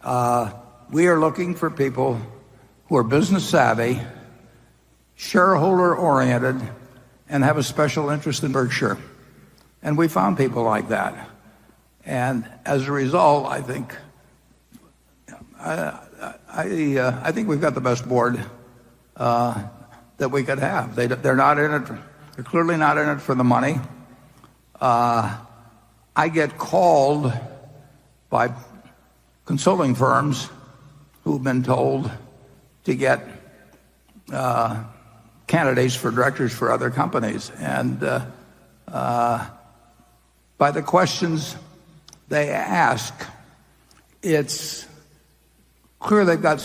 We are looking for people who are business savvy, shareholder oriented, and have a special interest in Berkshire. And we found people like that. And as a result, I think we've got the best board that we could have. They're not in it. They're clearly not in it for the money. I get called by consulting firms who've been told to get candidates for directors for other companies. And by the questions they ask, it's clear they've got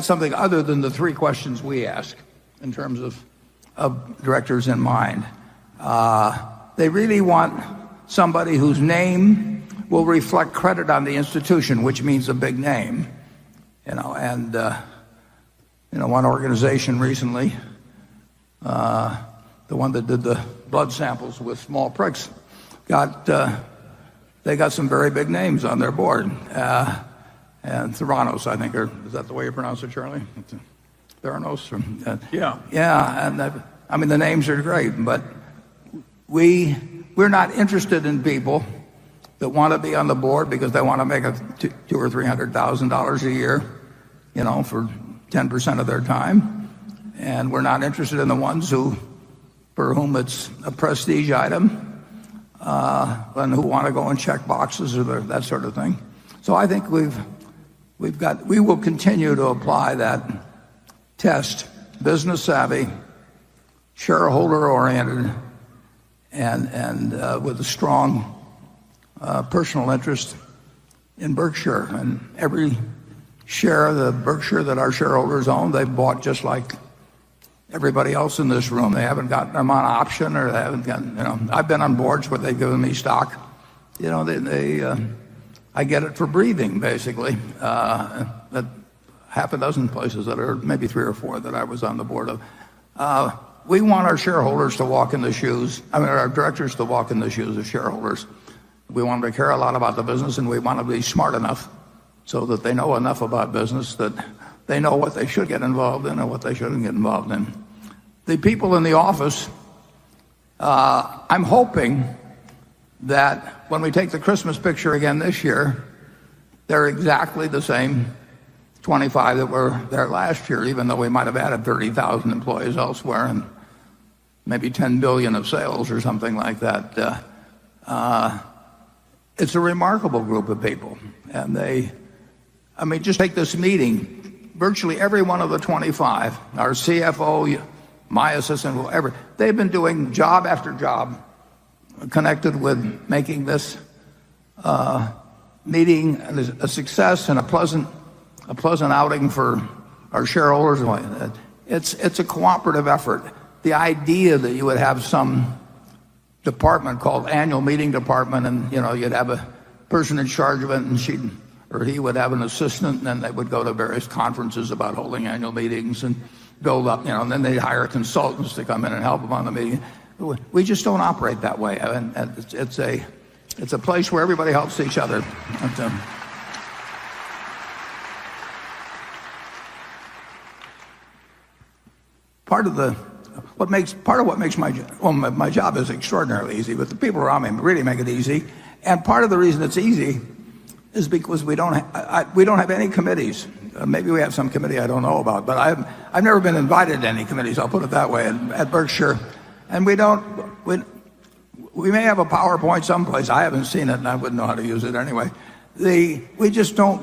something other than the three questions we ask in terms of directors in mind. They really want somebody whose name will reflect credit on the institution, which means a big name. And one organization recently, the one that did the blood samples with small pricks, they got some very big names on their board. And Theranos, I think, is that the way you pronounce it, Charlie? Theranos? Yeah. Yeah, and I mean, the names are great, but we're not interested in people that want to be on the board because they want to make $200,000 or $300,000 a year, for 10% of their time. And we're not interested in the ones for whom it's a prestige item, and who want to go and check boxes or that sort of thing. So I think we will continue to apply that test: business savvy, shareholder oriented, and with a strong personal interest in Berkshire. And every share of the Berkshire that our shareholders own, they've bought just like everybody else in this room. They haven't gotten them on option, or they haven't gotten, I've been on boards where they've given me stock. I get it for breathing, basically. At half a dozen places that are maybe 3 or 4 that I was on the board of. We want our shareholders to walk in the shoes, our directors to walk in the shoes of shareholders. We want them to care a lot about the business, and we want to be smart enough so that they know enough about business that they know what they should get involved in and what they shouldn't get involved in. The people in the office, I'm hoping that when we take the Christmas picture again this year, they're exactly the same 25 that were there last year, even though we might have added 30,000 employees elsewhere and maybe 10 billion of sales or something like that. It's a remarkable group of people. And just take this meeting. Virtually every one of the 25, our CFO, my assistant, whoever, they've been doing job after job connected with making this meeting a success and a pleasant outing for our shareholders. It's a cooperative effort. The idea that you would have some department called annual meeting department, and you'd have a person in charge of it, and he would have an assistant, and then they would go to various conferences about holding annual meetings and build up, and then they'd hire consultants to come in and help them on the meeting. We just don't operate that way. And it's a place where everybody helps each other. Part of what makes my job is extraordinarily easy, but the people around me really make it easy. And part of the reason it's easy is because we don't have any committees. Maybe we have some committee I don't know about, but I've never been invited to any committees. I'll put it that way at Berkshire. And we may have a PowerPoint someplace. I haven't seen it, and I wouldn't know how to use it anyway. We just don't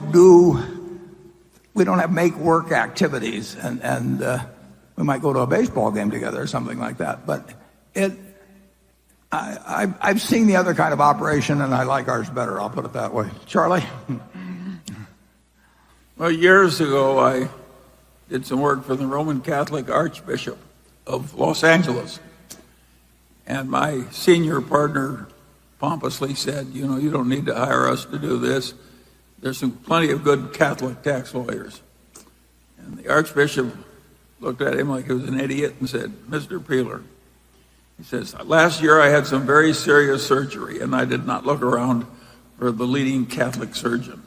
have make work activities, and we might go to a baseball game together or something like that. But I've seen the other kind of operation, and I like ours better. I'll put it that way. Charlie? Well, years ago, I did some work for the Roman Catholic Archbishop of Los Angeles. And my senior partner pompously said, you don't need to hire us to do this. There's plenty of good Catholic tax lawyers. And the Archbishop looked at him like he was an idiot and said, Mr. Peeler, he says, last year I had some very serious surgery, and I did not look around for the leading Catholic surgeon.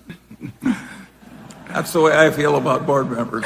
That's the way I feel about board members.